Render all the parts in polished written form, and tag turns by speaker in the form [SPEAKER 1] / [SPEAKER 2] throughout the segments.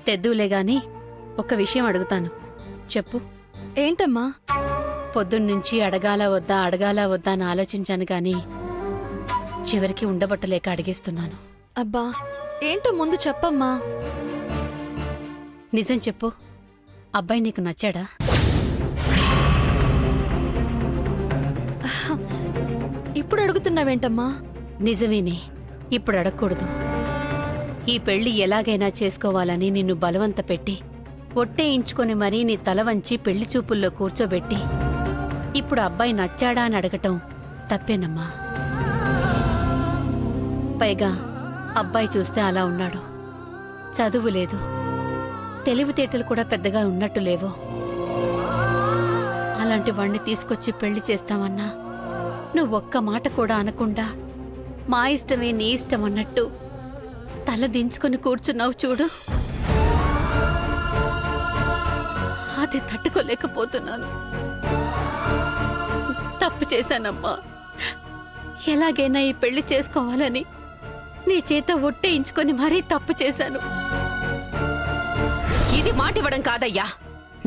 [SPEAKER 1] తెద్దులే గాని ఒక విషయం అడుగుతాను, చెప్పు.
[SPEAKER 2] ఏంటమ్మా?
[SPEAKER 1] పొద్దున్నుంచి అడగాల వద్దా అని ఆలోచించాను గాని చివరికి ఉండబట్టలేక అడిగేస్తున్నాను.
[SPEAKER 2] అబ్బా, ఏంటో ముందు చెప్పమ్మా.
[SPEAKER 1] నిజం చెప్పు, అబ్బాయి నీకు నచ్చాడా?
[SPEAKER 2] ఇప్పుడు అడుగుతున్నావేంటమ్మా?
[SPEAKER 1] నిజమేనే, ఇప్పుడు అడగకూడదు. ఈ పెళ్లి ఎలాగైనా చేసుకోవాలని నిన్ను బలవంత పెట్టి ఒట్టేయించుకొని మరీ నీ తల వంచి పెళ్లి చూపుల్లో కూర్చోబెట్టి ఇప్పుడు అబ్బాయి నచ్చాడా అని అడగటం తప్పేనమ్మా. పైగా అబ్బాయి చూస్తే అలా ఉన్నాడు, చదువు లేదు, తెలివితేటలు కూడా పెద్దగా ఉన్నట్టు లేవో. అలాంటి వాణ్ణి తీసుకొచ్చి పెళ్లి చేస్తామన్నా నువ్వొక్క మాట కూడా అనకుండా మా ఇష్టమే నీ ఇష్టం అన్నట్టు తల దించుకుని కూర్చున్నావు చూడు, అది తట్టుకోలేకపోతున్నాను. తప్పు చేశానమ్మా. ఎలాగైనా ఈ పెళ్లి చేసుకోవాలని నీ చేత ఒట్టేయించుకొని మరీ తప్పు చేశాను.
[SPEAKER 3] ఇది మాటివ్వడం కాదయ్యా,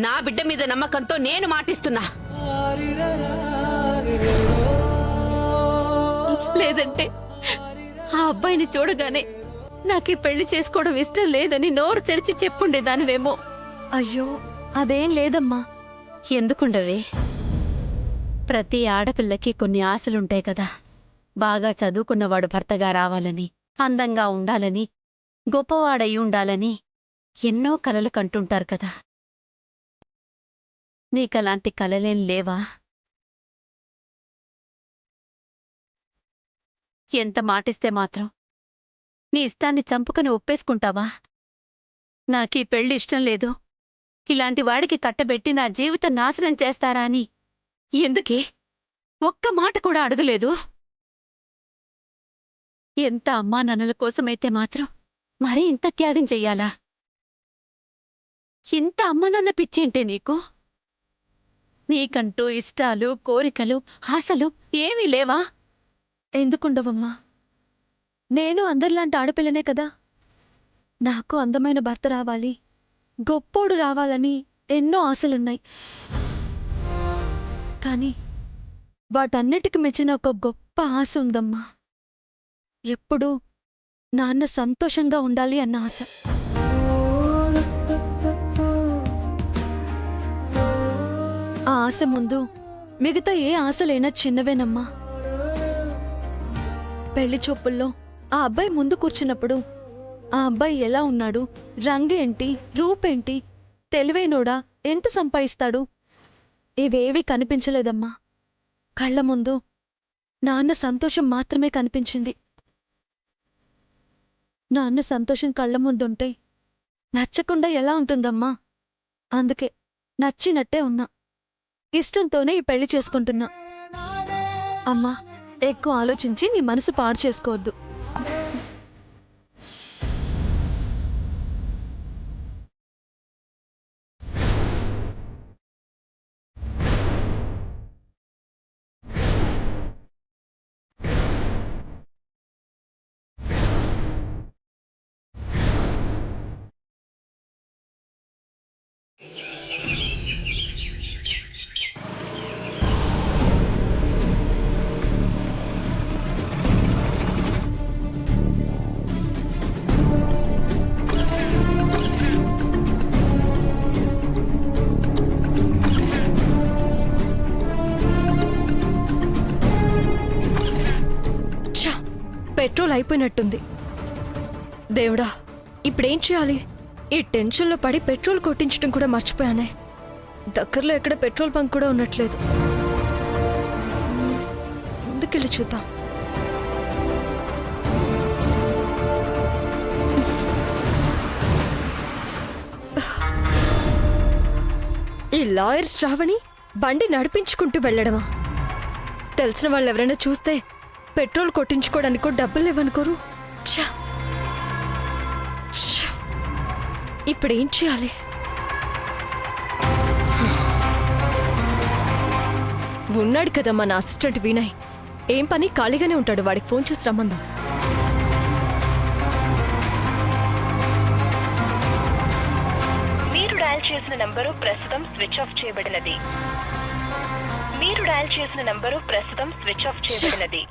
[SPEAKER 3] నా బిడ్డ మీద నమ్మకంతో నేను మాటిస్తున్నా.
[SPEAKER 1] లేదంటే ఆ అబ్బాయిని చూడగానే నాకు ఈ పెళ్లి చేసుకోవడం ఇష్టం లేదని నోరు తెరిచి చెప్పుండేదానివేమో.
[SPEAKER 2] అయ్యో, అదేం లేదమ్మా.
[SPEAKER 1] ఎందుకుండవే? ప్రతి ఆడపిల్లకి కొన్ని ఆశలుంటాయి కదా. బాగా చదువుకున్నవాడు భర్తగా రావాలని, అందంగా ఉండాలని, గొప్పవాడై ఉండాలని ఎన్నో కలలు కంటుంటారు కదా. నీకలాంటి కలలేం లేవా? ఎంత మాటిస్తే మాత్రం నీ ఇష్టాన్ని చంపుకుని ఒప్పేసుకుంటావా? నాకీ పెళ్లి ఇష్టం లేదు, ఇలాంటి వాడికి కట్టబెట్టి నా జీవితం నాశనం చేస్తారా అని ఎందుకే ఒక్క మాట కూడా అడగలేదు? ఎంత అమ్మా నాన్నల కోసమైతే మాత్రం మరీ ఇంత త్యాగం చెయ్యాలా? ఇంత అమ్మా నాన్న పిచ్చేంటే నీకు? నీకంటూ ఇష్టాలు, కోరికలు, ఆశలు ఏమీ లేవా?
[SPEAKER 2] ఎందుకుండవమ్మా? నేను అందరిలాంటి ఆడపిల్లనే కదా. నాకు అందమైన భర్త రావాలి, గొప్పోడు రావాలని ఎన్నో ఆశలున్నాయి. కానీ వాటన్నిటికి మెచ్చిన ఒక గొప్ప ఆశ ఉందమ్మా. ఎప్పుడూ నాన్న సంతోషంగా ఉండాలి అన్న ఆశ. ఆ ఆశ ముందు మిగతా ఏ ఆశలైనా చిన్నవేనమ్మా. పెళ్లి చూపుల్లో ఆ అబ్బాయి ముందు కూర్చున్నప్పుడు ఆ అబ్బాయి ఎలా ఉన్నాడు, రంగేంటి, రూపేంటి, తెలివైనోడా, ఎంత సంపాదిస్తాడు, ఇవేవీ కనిపించలేదమ్మా. కళ్ళ ముందు నాన్న సంతోషం మాత్రమే కనిపించింది. నాన్న సంతోషం కళ్ళ ముందుంటే నచ్చకుండా ఎలా ఉంటుందమ్మా? అందుకే నచ్చినట్టే ఉన్నా, ఇష్టంతోనే ఈ పెళ్లి చేసుకుంటున్నా. అమ్మా, ఎక్కువ ఆలోచించి నీ మనసు పాడు చేసుకోవద్దు. పెట్రోల్ అయిపోయినట్టుంది. దేవుడా, ఇప్పుడేం చేయాలి? ఈ టెన్షన్లో పడి పెట్రోల్ కొట్టించడం కూడా మర్చిపోయానే. దగ్గరలో ఎక్కడ పెట్రోల్ బంక్ కూడా ఉన్నట్లేదు. ముందుకెళ్ళి చూద్దాం. ఈ లాయర్ శ్రావణి బండి నడిపించుకుంటూ వెళ్ళడమా? తెలిసిన వాళ్ళు ఎవరైనా చూస్తే పెట్రోల్ కొట్టించుకోవడానికి డబ్బులు లేవనుకోరు. ఇప్పుడేం చేయాలి? ఉన్నాడు కదా మన అసిస్టెంట్ వినయ్. ఏం పని, ఖాళీగానే ఉంటాడు. వాడికి ఫోన్ చేసి రమ్మందాం.
[SPEAKER 4] చేసిన నంబరు ప్రస్తుతం స్విచ్ ఆఫ్ చేయబడినది. మీరు డయల్ చేసిన నంబరు ప్రస్తుతం స్విచ్ ఆఫ్ చేయబడినది.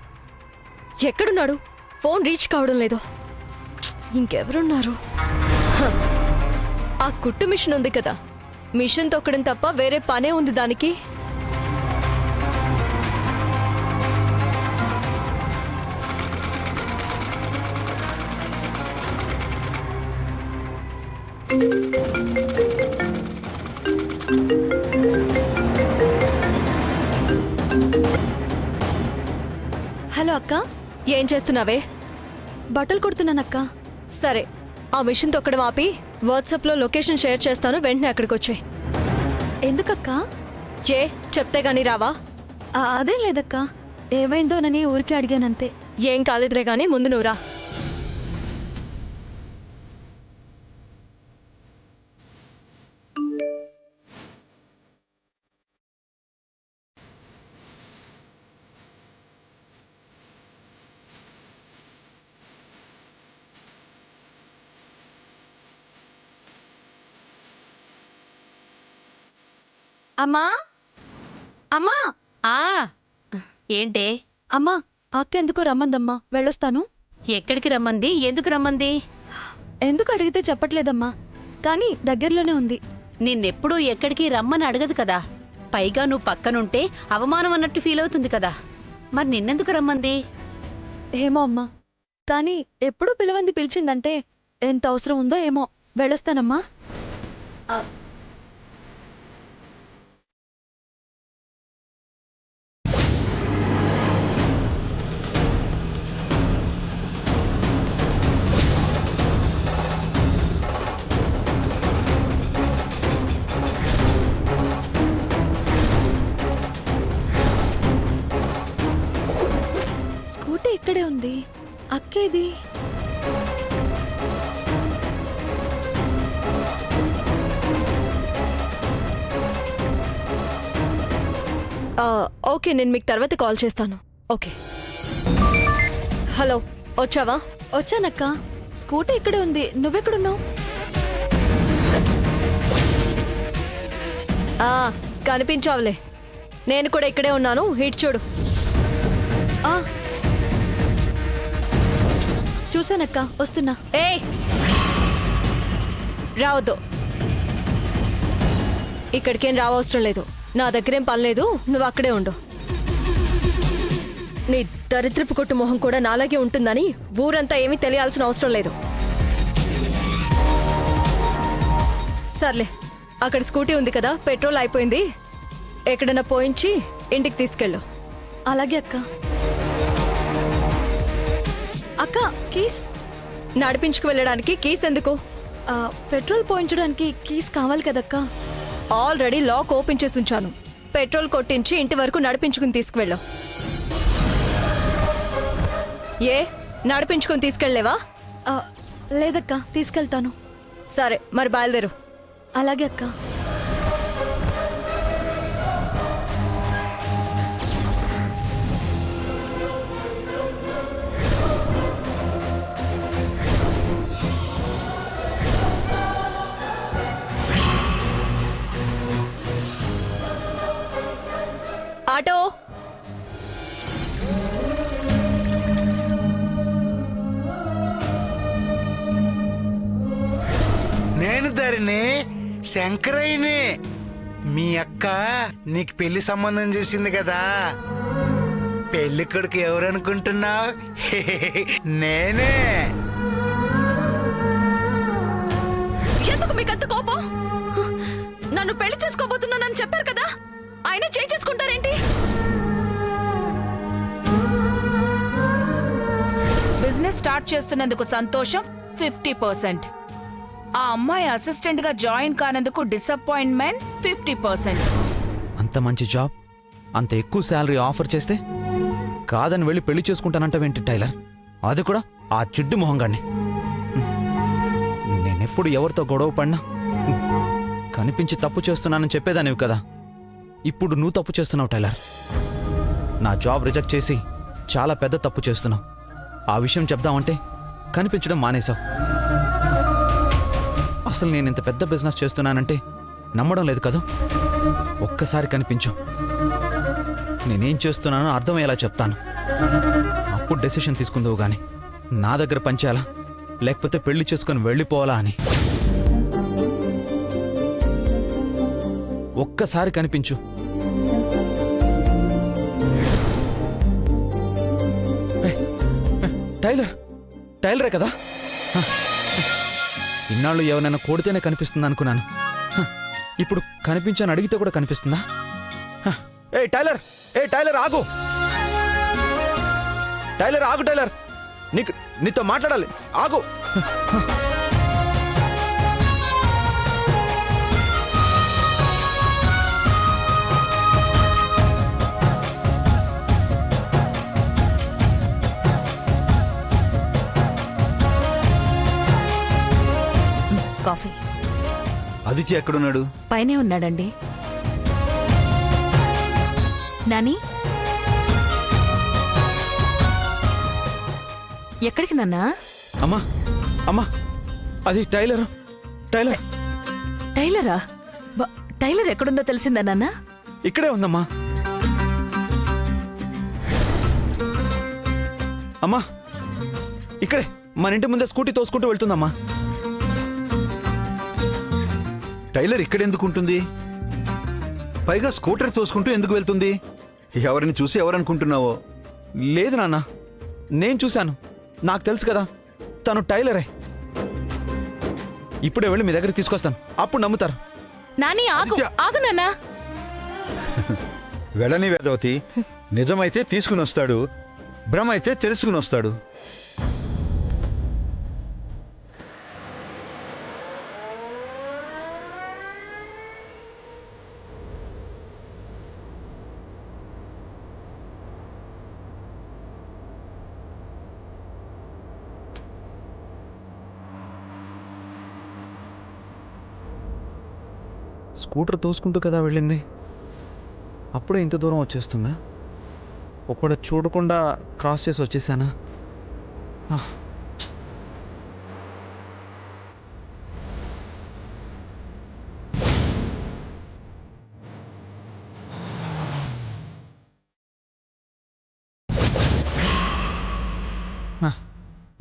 [SPEAKER 2] ఎక్కడున్నాడు? ఫోన్ రీచ్ కావడం లేదు. ఇంకెవరున్నారు? హ, ఆ కుట్టు మిషన్ ఉంది కదా, మిషన్ తొక్కడం తప్ప వేరే పనే ఉంది దానికి. హలో అక్క, ఏం చేస్తున్నావే? బట్టలు కుడుతున్నానక్క. సరే, ఆ మిషన్ తొక్కడం ఆపి వాట్సాప్లో లొకేషన్ షేర్ చేస్తాను, వెంటనే అక్కడికి వచ్చాయి. ఎందుకక్క? ఏ చెప్తే గానీ రావా? అదేం లేదక్క, ఏమైందోనని ఊరికి అడిగానంతే. ఏం కాలేదులే గానీ ముందు నువ్వు రా. అమ్మా, అమ్మా,
[SPEAKER 1] ఏంటే?
[SPEAKER 2] అమ్మా, అక్క ఎందుకో రమ్మందమ్మా, వెళ్ళొస్తాను.
[SPEAKER 1] ఎక్కడికి రమ్మంది? ఎందుకు రమ్మంది?
[SPEAKER 2] ఎందుకు అడిగితే చెప్పట్లేదమ్మా, కానీ దగ్గరలోనే ఉంది.
[SPEAKER 1] నిన్నెప్పుడూ ఎక్కడికి రమ్మని అడగదు కదా. పైగా నువ్వు పక్కనుంటే అవమానం అన్నట్టు ఫీల్ అవుతుంది కదా. మరి నిన్నెందుకు రమ్మంది?
[SPEAKER 2] ఏమో అమ్మా, కానీ ఎప్పుడు పిలవంది పిలిచిందంటే ఎంత అవసరం ఉందో ఏమో. వెళ్ళొస్తానమ్మా. స్కూటీ ఇక్కడే ఉంది, అక్కేది? ఓకే, నేను మీకు తర్వాత కాల్ చేస్తాను. ఓకే. హలో, వచ్చావా? వచ్చానక్క, స్కూటీ ఇక్కడే ఉంది. నువ్వెక్కడున్నావు? కనిపించావులే, నేను కూడా ఇక్కడే ఉన్నాను. ఇటు చూడు. చూసానక్క, వస్తున్నా. రావద్దు, ఇక్కడికేం రావవసరం లేదు. నా దగ్గరేం పని లేదు, నువ్వు అక్కడే ఉండు. నీ దరిద్రపు కొట్టు మొహం కూడా నాలాగే ఉంటుందని ఊరంతా ఏమీ తెలియాల్సిన అవసరం లేదు. సర్లే, అక్కడ స్కూటీ ఉంది కదా, పెట్రోల్ అయిపోయింది. ఎక్కడన్నా పోయించి ఇంటికి తీసుకెళ్ళు. అలాగే అక్క. అక్క, కీస్? నడిపించుకు వెళ్ళడానికి కీస్ ఎందుకు? పెట్రోల్ పోయించడానికి కీస్ కావాలి కదక్క. ఆల్రెడీ లాక్ ఓపెన్ చేసి ఉంచాను. పెట్రోల్ కొట్టించి ఇంటి వరకు నడిపించుకుని తీసుకువెళ్ళు. ఏ నడిపించుకుని తీసుకెళ్లేవా? లేదక్క, తీసుకెళ్తాను. సరే, మరి బయలుదేరు. అలాగే అక్క. ఆటో.
[SPEAKER 5] నేను ధరిని, శంకరయ్యని. మీ అక్క నీకు పెళ్లి సంబంధం చేసింది కదా. పెళ్లి కొడుకు ఎవరనుకుంటున్నావు? నేనే.
[SPEAKER 2] ఎందుకు మీకంత కోపం? నన్ను పెళ్లి చేసుకోబోతున్నానని చెప్పారు కదా, ఆయన చేంజ్ చేసుకుంటారేంటి?
[SPEAKER 3] బిజినెస్ స్టార్ట్ చేస్తున్నందుకు సంతోషం 50%. ఆ అమ్మాయి అసిస్టెంట్ గా జాయిన్ కానందుకు డిసప్పాయింట్మెంట్ 50%.
[SPEAKER 6] అంత మంచి జాబ్, అంత ఎక్కువ శాలరీ ఆఫర్ చేస్తే కాదని వెళ్ళి పెళ్లి చేసుకుంటానంటావేంటి టైలర్? అది కూడా ఆ జిడ్డు మొహంగాన్ని. నేనెప్పుడు ఎవరితో గొడవ పడినా కనిపించి తప్పు చేస్తున్నానని చెప్పేదానివి కదా. ఇప్పుడు నువ్వు తప్పు చేస్తున్నావు టైలర్. నా జాబ్ రిజెక్ట్ చేసి చాలా పెద్ద తప్పు చేస్తున్నావు. ఆ విషయం చెప్దామంటే కనిపించడం మానేశావు. అసలు నేను ఇంత పెద్ద బిజినెస్ చేస్తున్నానంటే నమ్మడం లేదు కదా? ఒక్కసారి కనిపించు, నేనేం చేస్తున్నానో అర్థమయ్యేలా చెప్తాను. అప్పుడు డెసిషన్ తీసుకుందావు గాని నా దగ్గర పనిచేయాలా లేకపోతే పెళ్లి చేసుకుని వెళ్ళిపోవాలా అని. ఒక్కసారి కనిపించు. టైలర్, టైలరే కదా? ఇన్నాళ్ళు ఎవరైనా కొడితేనే కనిపిస్తుంది అనుకున్నాను. ఇప్పుడు కనిపించాను అడిగితే కూడా కనిపిస్తుందా? ఏ టైలర్, ఏ టైలర్ ఆగు, టైలర్ ఆగు, టైలర్ నీతో మాట్లాడాలి, ఆగు.
[SPEAKER 3] కాఫీ
[SPEAKER 7] అదితి ఎక్కడున్నాడు?
[SPEAKER 3] పైనే ఉన్నాడండి. నాని, ఎక్కడికి నాన్నా?
[SPEAKER 6] అమ్మా అమ్మా, అది టైలర్, టైలర్.
[SPEAKER 3] టైలరా? టైలర్ ఎక్కడుందో తెలిసిందా నాన్న?
[SPEAKER 6] ఇక్కడే ఉందమ్మా. అమ్మా ఇక్కడే మన ఇంటి ముందే స్కూటీ తోసుకుంటూ వెళ్తుందమ్మా.
[SPEAKER 7] టైలర్ ఇక్కడెందుకుంటుంది? పైగా స్కూటర్ తోసుకుంటూ ఎందుకు వెళ్తుంది? ఎవరిని చూసి ఎవరనుకుంటున్నావో?
[SPEAKER 6] లేదు నాన్న, నేను చూశాను, నాకు తెలుసు కదా తను టైలరే. ఇప్పుడే వెళ్ళి మీ దగ్గరికి తీసుకొస్తాను, అప్పుడు నమ్ముతారు.
[SPEAKER 3] నాని ఆగు,
[SPEAKER 7] ఆదిత్య!
[SPEAKER 3] ఆగు నాన్నా.
[SPEAKER 7] వెళ్ళని వేదవతి, నిజమైతే తీసుకుని వస్తాడు, భ్రమ అయితే తెలుసుకుని వస్తాడు.
[SPEAKER 6] స్కూటర్ తోసుకుంటూ కదా వెళ్ళింది, అప్పుడే ఇంత దూరం వచ్చేస్తుందా? ఒకడు చూడకుండా క్రాస్ చేసి వచ్చేసానా?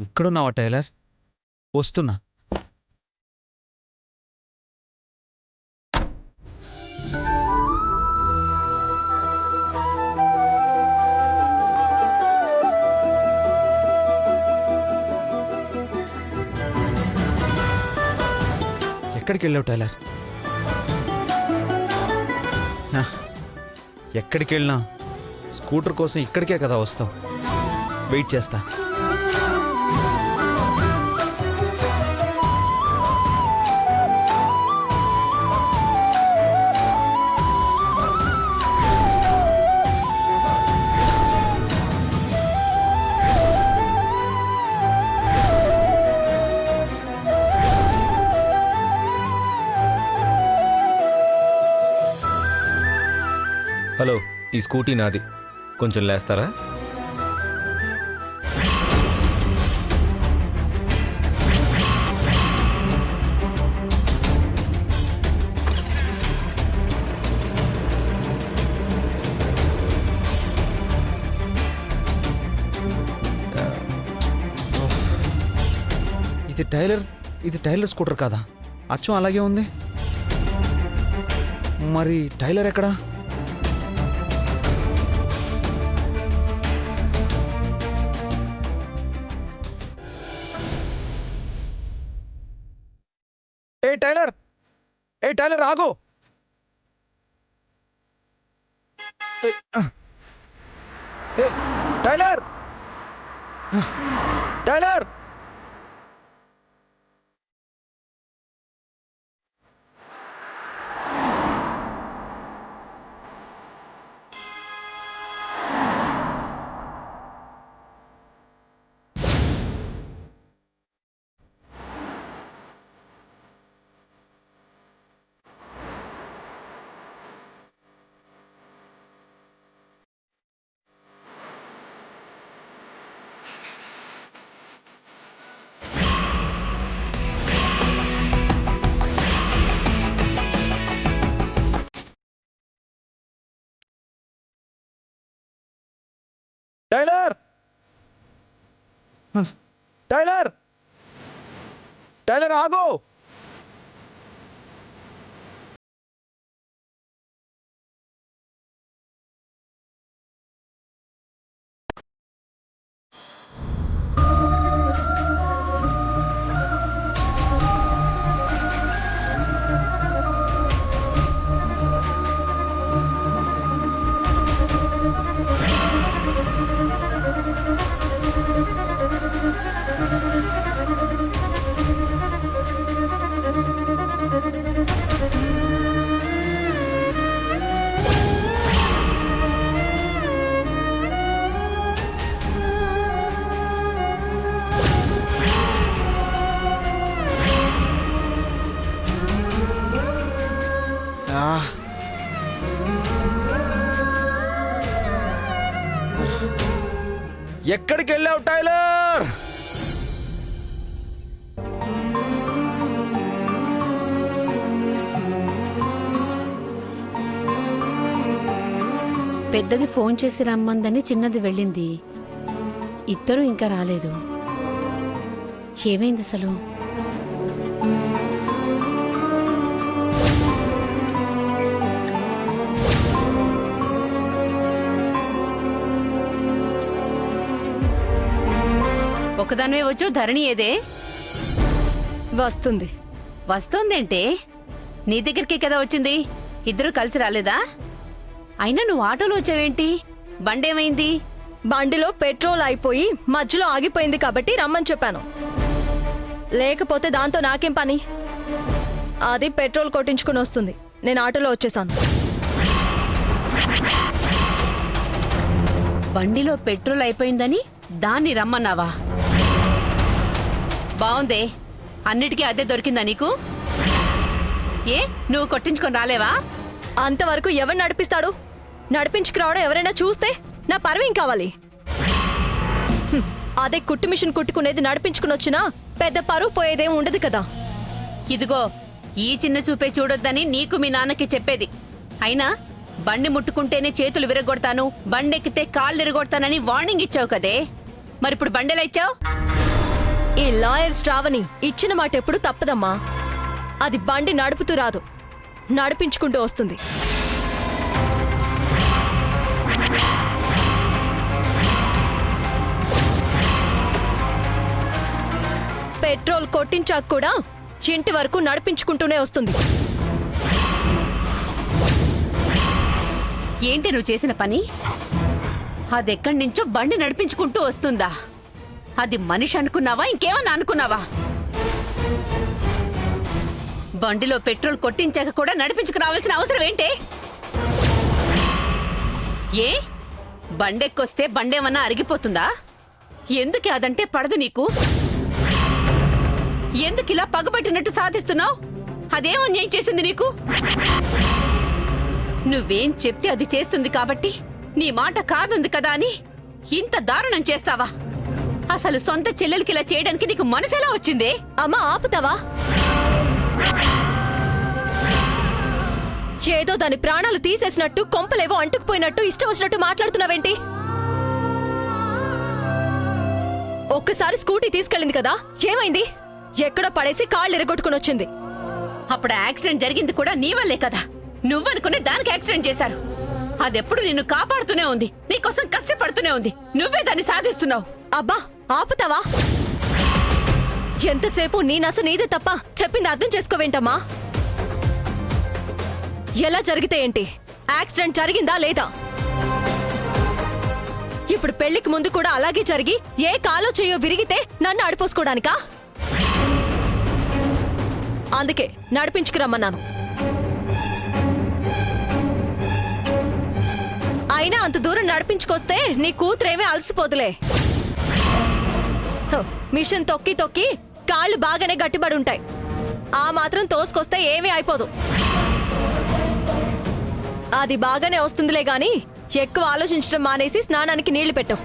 [SPEAKER 6] ఇక్కడున్నావా టైలర్? వస్తున్నా. ఎక్కడికి వెళ్ళావు టైలర్? ఎక్కడికి వెళ్ళినా స్కూటర్ కోసం ఇక్కడికే కదా వస్తావు. వెయిట్ చేస్తా.
[SPEAKER 8] హలో, ఈ స్కూటీ నాది, కొంచెం లేస్తారా?
[SPEAKER 6] ఇది టైలర్ స్కూటర్ కాదా? అచ్చం అలాగే ఉంది. మరి టైలర్ ఎక్కడా? ఏ టైలర్ ఆగు. Tailor, tailor. Tailor tailor tailor ఆగు. ఎక్కడికి వెళ్ళావు టైలర్?
[SPEAKER 1] పెద్దది ఫోన్ చేసి రమ్మందని చిన్నది వెళ్ళింది. ఇద్దరూ ఇంకా రాలేదు. ఏమైంది అసలు? ఒకదానివే వచ్చు, ధరణి ఏదే?
[SPEAKER 2] వస్తుంది.
[SPEAKER 1] వస్తోందేంటే? నీ దగ్గరికే కదా వచ్చింది. ఇద్దరు కలిసి రాలేదా? అయినా నువ్వు ఆటోలో వచ్చావేంటి? బండేమైంది?
[SPEAKER 2] బండిలో పెట్రోల్ అయిపోయి మధ్యలో ఆగిపోయింది కాబట్టి రమ్మని చెప్పాను. లేకపోతే దాంతో నాకేం పని? అది పెట్రోల్ కొట్టించుకుని వస్తుంది. నేను ఆటోలో వచ్చేసాను.
[SPEAKER 1] బండిలో పెట్రోల్ అయిపోయిందని దాన్ని రమ్మన్నావా? బావుందే, అన్నిటికీ అదే దొరికిందా నీకు? ఏ, నువ్వు కొట్టించుకొని రాలేవా?
[SPEAKER 2] అంతవరకు ఎవరు నడిపిస్తాడు? నడిపించుకురావడం ఎవరైనా చూస్తే నా పరువేం కావాలి? అదే కుట్టు మిషన్ కుట్టుకునేది నడిపించుకుని వచ్చినా పెద్ద పరువు పోయేదేం ఉండదు కదా.
[SPEAKER 1] ఇదిగో, ఈ చిన్న చూపే చూడొద్దని నీకు మీ నాన్నకి చెప్పేది. అయినా బండి ముట్టుకుంటేనే చేతులు విరగొడతాను, బండెక్కితే కాళ్ళు విరగొడతానని వార్నింగ్ ఇచ్చావు కదే. మరిప్పుడు బండెలా ఇచ్చావు?
[SPEAKER 2] ఈ లాయర్ శ్రావణి ఇచ్చిన మాట ఎప్పుడు తప్పదమ్మా. అది బండి నడుపుతూ రాదు, నడిపించుకుంటూ వస్తుంది. పెట్రోల్ కొట్టించాక కూడా ఇంటి వరకు నడిపించుకుంటూనే వస్తుంది.
[SPEAKER 1] ఏంటి నువ్వు చేసిన పని? అదెక్కడి నుంచో బండి నడిపించుకుంటూ వస్తుందా? అది మనిషి అనుకున్నావా, ఇంకేమన్నా అనుకున్నావా? బండిలో పెట్రోల్ కొట్టించాక కూడా నడిపించుకు రావాల్సిన అవసరం ఏంటి? ఏ, బండెక్కొస్తే బండేమన్నా అరిగిపోతుందా? ఎందుకు అదంటే పడదు నీకు? ఎందుకిలా పగబట్టినట్టు సాధిస్తున్నావు? అదేం అన్యాయం చేసింది నీకు? నువ్వేం చెప్తే అది చేస్తుంది కాబట్టి నీ మాట కాదుంది కదా అని ఇంత దారుణం చేస్తావా? అసలు సొంత చెల్లెలకి ఇలా చేయడానికి నీకు మనసెలా వచ్చిందే?
[SPEAKER 2] అమ్మా ఆపుతావా? ఏదో దాని ప్రాణాలు తీసేసినట్టు, కొంపలేవో అంటుకుపోయినట్టు ఇష్టం వచ్చినట్టు మాట్లాడుతున్నావేంటి? ఒక్కసారి స్కూటీ తీసుకెళ్ళింది కదా, ఏమైంది? ఎక్కడో పడేసి కాళ్ళు ఎరగొట్టుకుని వచ్చింది.
[SPEAKER 1] అప్పుడు యాక్సిడెంట్ జరిగింది కూడా నీ వల్లే కదా. నువ్వనుకునే దానికి యాక్సిడెంట్ చేశారు. అదెప్పుడు నిన్ను కాపాడుతూనే ఉంది, నీకోసం కష్టపడుతూనే ఉంది. నువ్వే దాన్ని సాధిస్తున్నావు.
[SPEAKER 2] అబ్బా ఆపుతావా? ఎంతసేపు నీ నస నీదే తప్ప చెప్పింది అర్థం చేసుకోవేంటమ్మా? ఎలా జరిగితే ఏంటి? యాక్సిడెంట్ జరిగిందా లేదా? ఇప్పుడు పెళ్లికి ముందు కూడా అలాగే జరిగి ఏ కాలో చేయో విరిగితే నన్ను ఆడిపోసుకోవడానికా? అందుకే నడిపించుకురమ్మన్నాను. అయినా అంత దూరం నడిపించుకొస్తే నీ కూతురేమీ అలసిపోదులే. మిషన్ తొక్కి తొక్కి కాళ్ళు బాగానే గట్టిపడి ఉంటాయి. ఆ మాత్రం తోసుకొస్తే ఏమీ అయిపోదు. అది బాగానే వస్తుందిలే గాని ఎక్కువ ఆలోచించడం మానేసి స్నానానికి నీళ్లు పెట్టు.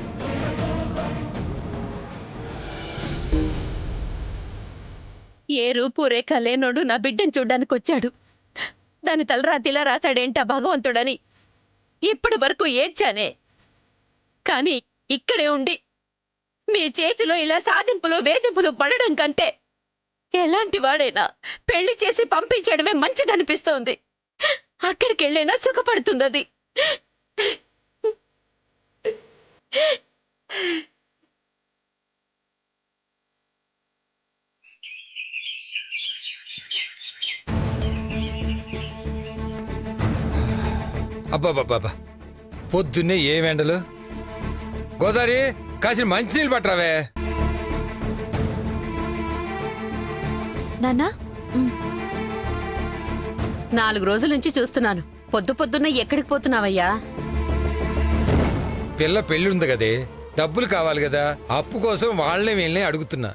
[SPEAKER 1] ఏ రూపు రేఖ లేనోడు నా బిడ్డను చూడ్డానికి వచ్చాడు. దాని తలరాతిలా రాశాడేంటా భగవంతుడని ఇప్పటి వరకు ఏడ్చానే. కానీ
[SPEAKER 3] ఇక్కడే ఉండి మీ చేతిలో ఇలా సాధింపులు వేధింపులు పడడం కంటే ఎలాంటి వాడైనా పెళ్లి చేసి పంపించడమే మంచిదనిపిస్తోంది. అక్కడికి వెళ్ళైనా సుఖపడుతుంది అది.
[SPEAKER 9] అబ్బాబ్బాబ్బా పొద్దున్నే ఏమెండలు. గోదావరి కాసిన మంచినీళ్ళు పట్టరావే.
[SPEAKER 2] నాన్నా
[SPEAKER 3] 4 రోజుల నుంచి చూస్తున్నాను. పొద్దున్న ఎక్కడికి పోతున్నావయ్యా?
[SPEAKER 9] పిల్ల పెళ్ళి ఉంది కదే, డబ్బులు కావాలి కదా, అప్పు కోసం వాళ్ళనే వీళ్ళనే అడుగుతున్నా.